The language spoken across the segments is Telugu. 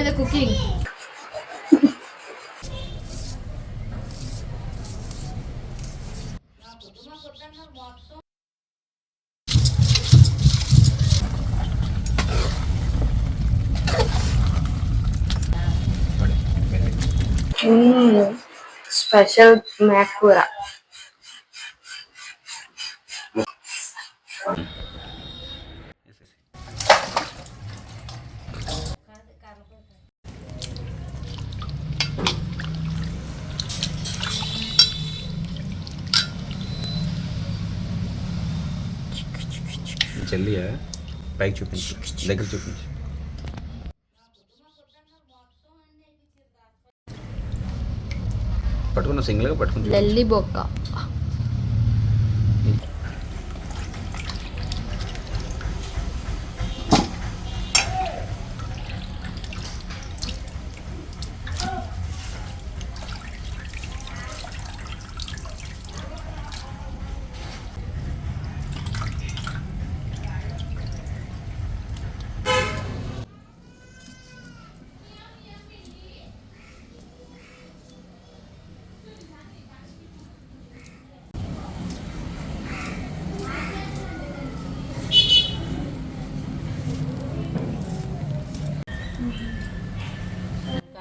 the cooking. Special makura. చెల్లియా పైకి చూపించు, దగ్గర చూపించు. పట్టుకున్న సింగిల్గా పట్టుకుని ఢిల్లీ బొక్క.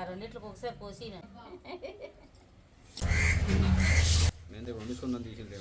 రెండిట్లకు ఒకసారి పోసిన నేను వండుకుందాం తీసుకెళ్తే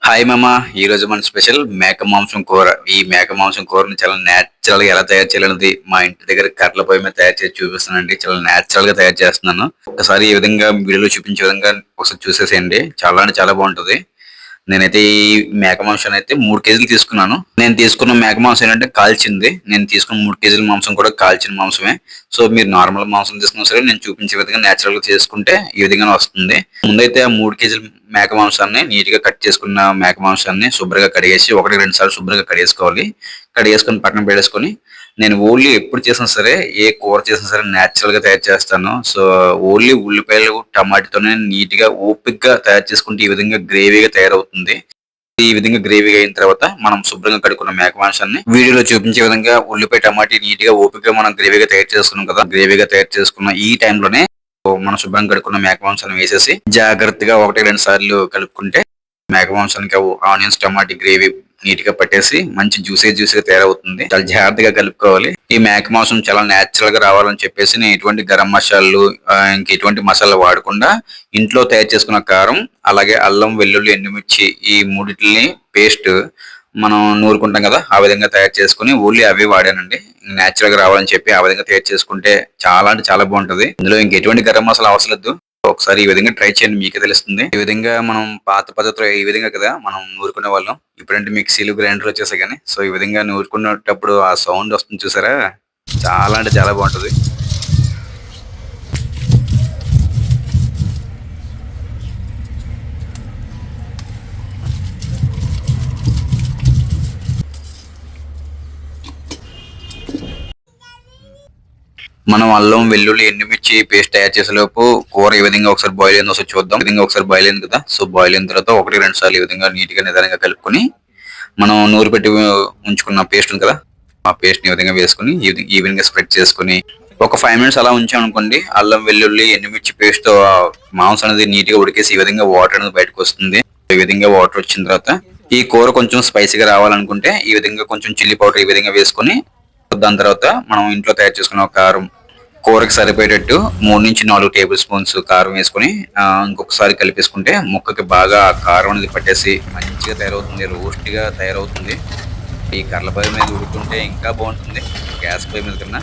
హాయ్ మామ, ఈ రోజు మన స్పెషల్ మేక మాంసం కూర. ఈ మేక మాంసం కూరని చాలా నేచురల్ గా ఎలా తయారు చేయాలనేది మా ఇంటి దగ్గర కర్రల పొయ్యి మీద తయారు చేసి చూపిస్తానండి. చాలా నేచురల్ గా తయారు చేస్తున్నాను. ఒకసారి ఈ విధంగా వీడియోలో చూపించే విధంగా ఒకసారి చూసేసేయండి. చాలా అంటే చాలా బాగుంటది. నేనైతే ఈ మేక మాంసం అయితే 3 కేజీలు తీసుకున్నాను. నేను తీసుకున్న మేక మాంసం ఏంటంటే కాల్చింది. నేను తీసుకున్న 3 కేజీల మాంసం కూడా కాల్చిన మాంసమే. సో మీరు నార్మల్ మాంసం తీసుకున్నా సరే నేను చూపించే విధంగా నేచురల్ గా చేసుకుంటే ఈ విధంగా వస్తుంది. ముందైతే ఆ 3 కేజీల మేక మాంసాన్ని నీట్ గా కట్ చేసుకున్న మేక మాంసాన్ని శుభ్రంగా కడిగేసి 1-2 సార్లు శుభ్రంగా కడిగేసుకోవాలి. కడిగేసుకొని పక్కన పెట్టేసుకొని నేను ఓన్లీ ఎప్పుడు చేసినా సరే ఏ కూర చేసినా సరే నేచురల్ గా తయారు చేస్తాను. సో ఓన్లీ ఉల్లిపాయలు టమాటాతోనే నీట్ గా ఓపిక్ గా తయారు చేసుకుంటే ఈ విధంగా గ్రేవీగా తయారవుతుంది. ఈ విధంగా గ్రేవీగా అయిన తర్వాత మనం శుభ్రంగా కడుక్కున్న మేక మాంసాన్ని వీడియోలో చూపించే విధంగా ఉల్లిపాయ టమాటా నీట్ గా ఓపిక మనం గ్రేవీగా తయారు చేసుకున్నాం కదా. గ్రేవీగా తయారు చేసుకున్న ఈ టైంలోనే మనం శుభ్రంగా కడుక్కున్న మేక మాంసాన్ని వేసేసి జాగ్రత్తగా 1-2 సార్లు కలుపుకుంటే మేక మాంసానికి ఆనియన్స్ టమాటా గ్రేవీ నీట్ గా పట్టేసి మంచి జ్యూసీగా తయారవుతుంది. చాలా జాగ్రత్తగా కలుపుకోవాలి. ఈ మేక మాంసం చాలా నేచురల్ గా రావాలని చెప్పేసి నేను ఎటువంటి గరం మసాలాలు ఇంక ఎటువంటి మసాలా వాడకుండా ఇంట్లో తయారు చేసుకున్న కారం, అలాగే అల్లం వెల్లుల్లి ఎండుమిర్చి ఈ మూడిటిని పేస్ట్ మనం నూరుకుంటాం కదా, ఆ విధంగా తయారు చేసుకుని ఓన్లీ అవే వాడానండి. నేచురల్ గా రావాలని చెప్పి ఆ విధంగా తయారు చేసుకుంటే చాలా అంటే చాలా బాగుంటది. ఇందులో ఇంకెటువంటి గరం మసాలా అవసరం లేదు. ఒకసారి ఈ విధంగా ట్రై చేయండి, మీకే తెలుస్తుంది. ఈ విధంగా మనం పాత పద్ధతిలో ఈ విధంగా కదా మనం నూరుకునే వాళ్ళం. ఇప్పుడంటే మిక్సీలు గ్రైండర్ వచ్చేసాయి కానీ, సో ఈ విధంగా నూరుకునేటప్పుడు ఆ సౌండ్ వస్తుంది చూసారా, చాలా అంటే చాలా బాగుంటది. మనం అల్లం వెల్లుల్లి ఎండుమిర్చి పేస్ట్ తయారు చేసేలోపు కూర ఈ విధంగా ఒకసారి బాయిల్ అయిందో ఒకసారి చూద్దాం. ఈ విధంగా ఒకసారి బాయిల్ అయింది కదా, సో బాయిల్ అయిన తర్వాత 1-2 సార్లు ఈ విధంగా నీట్ గా నిదానంగా కలుపుకొని మనం నూరు పెట్టి ఉంచుకున్న పేస్ట్ ఉంది కదా, ఆ పేస్ట్ ని ఈ విధంగా వేసుకుని ఈ విధంగా స్ప్రెడ్ చేసుకుని ఒక 5 మినిట్స్ అలా ఉంచామనుకోండి, అల్లం వెల్లుల్లి ఎండుమిర్చి పేస్ట్ మాంసం అనేది నీట్ గా ఉడికేసి ఈ విధంగా వాటర్ అనేది బయటకు వస్తుంది. ఈ విధంగా వాటర్ వచ్చిన తర్వాత ఈ కూర కొంచెం స్పైసీగా రావాలనుకుంటే ఈ విధంగా కొంచెం చిల్లీ పౌడర్ ఈ విధంగా వేసుకొని, దాని తర్వాత మనం ఇంట్లో తయారు చేసుకున్న కారం కూరకి సరిపోయేటట్టు 3 నుంచి 4 టేబుల్ స్పూన్స్ కారం వేసుకొని ఇంకొకసారి కలిపేసుకుంటే ముక్కకి బాగా ఆ కారం అనేది పట్టేసి మంచిగా తయారవుతుంది, రోస్ట్గా తయారవుతుంది. ఈ కర్రలపొయ్యి మీద ఉడుకుంటే ఇంకా బాగుంటుంది గ్యాస్ పొయ్యి మీద కన్నా.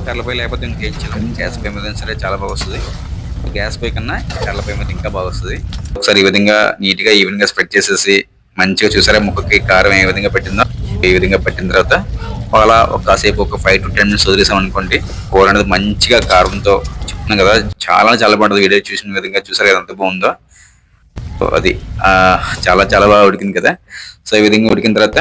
కర్రలపొయ్యి లేకపోతే ఇంకేం చేయలేదు, గ్యాస్ పొయ్యి మీద సరే చాలా బాగా వస్తుంది. గ్యాస్ పొయ్యి కన్నా కర్రలపొయ్యి మీద ఇంకా బాగా వస్తుంది. ఒకసారి ఈ విధంగా నీట్గా ఈవెన్గా స్ప్రెడ్ చేసేసి మంచిగా చూసారా ముక్కకి కారం ఏ విధంగా పెట్టిందో. ఈ విధంగా పెట్టిన తర్వాత అలా కాసేపు ఒక 5 to 10 minutes వదిలేసాం అనుకోండి, కూర అనేది మంచిగా కారంతో చెప్తున్నాం కదా, చాలా చాలా బాగుంటుంది. వీడియో చూసిన విధంగా చూసారా ఎంత బాగుందో. సో అది చాలా చాలా బాగా ఉడికింది కదా. సో ఈ విధంగా ఉడికిన తర్వాత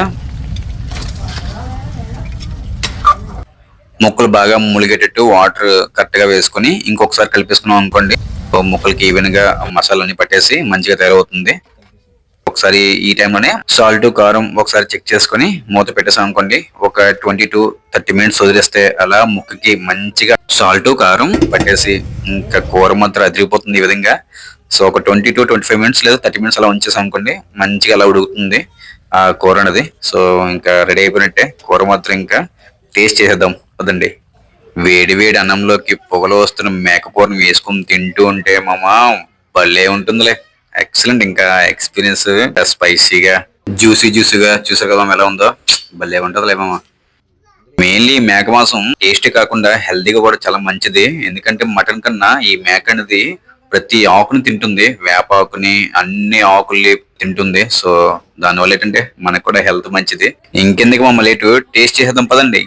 ముక్కలు బాగా ములిగేటట్టు వాటర్ కరెక్ట్ గా వేసుకుని ఇంకొకసారి కలిపేసుకున్నాం అనుకోండి, ముక్కలకి ఈవెన్గా మసాలాన్ని పట్టేసి మంచిగా తయారవుతుంది. ఒకసారి ఈ టైంలోనే సాల్ట్ కారం ఒకసారి చెక్ చేసుకుని మూత పెట్టేసాం అనుకోండి, ఒక 20 to 30 minutes వదిలేస్తే అలా ముక్కకి మంచిగా సాల్ట్ కారం పట్టేసి ఇంకా కూర మాత్రం అదిరిపోతుంది ఈ విధంగా. సో ఒక 20 to 25 minutes లేదా 30 minutes అలా ఉంచేసాం అనుకోండి, మంచిగా అలా ఉడుకుతుంది ఆ కూర అనేది. సో ఇంకా రెడీ అయిపోయినట్టే. కూర మాత్రం ఇంకా టేస్ట్ చేసేద్దాం వదండి. వేడి వేడి అన్నంలోకి పొగలు వస్తున్న మేకకూరను వేసుకుని తింటూ ఉంటే మామా భలే ఉంటుందిలే. ఎక్సలెంట్. ఇంకా ఎక్స్పీరియన్స్ స్పైసీగా జ్యూసీగా చూసారు కదా ఎలా ఉందో, భలే ఉంటుందిలే మామ. మెయిన్లీ మేక మాంసం టేస్ట్ కాకుండా హెల్తీగా కూడా చాలా మంచిది. ఎందుకంటే మటన్ కన్నా ఈ మేక అనేది ప్రతి ఆకుని తింటుంది, వేప ఆకుని అన్ని ఆకుల్ని తింటుంది. సో దానివల్ల ఏంటంటే మనకు కూడా హెల్త్ మంచిది. ఇంకెందుకు మమ్మ లేటు, టేస్ట్ చేసేద్దాం పదండి.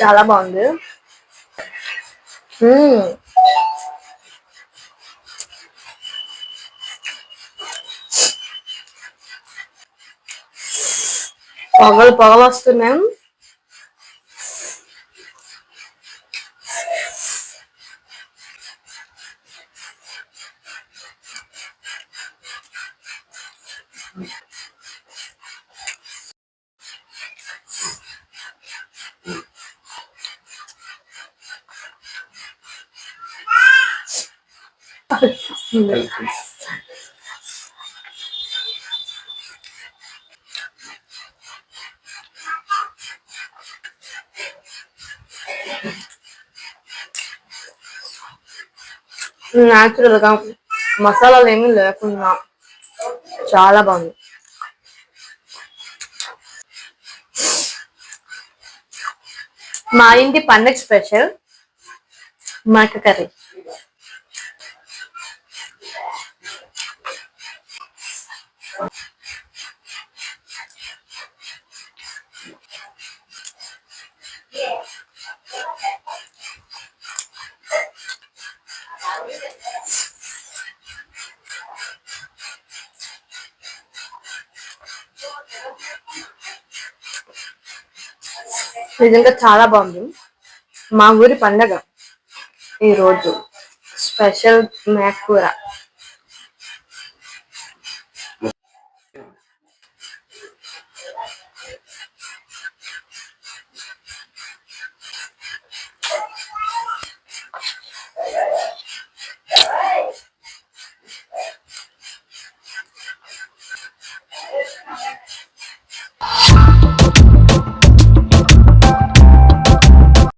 చాలా బాగుంది. పొగలు వస్తున్నాయి. న్యాచురల్ గా మసాలాలు ఏమీ లేకుండా చాలా బాగుంది. మా ఇంటి పండగ స్పెషల్ మేక కర్రీ. నిజంగా చాలా బాగుంది. మా ఊరి పండగ ఈరోజు స్పెషల్ మేక కూర.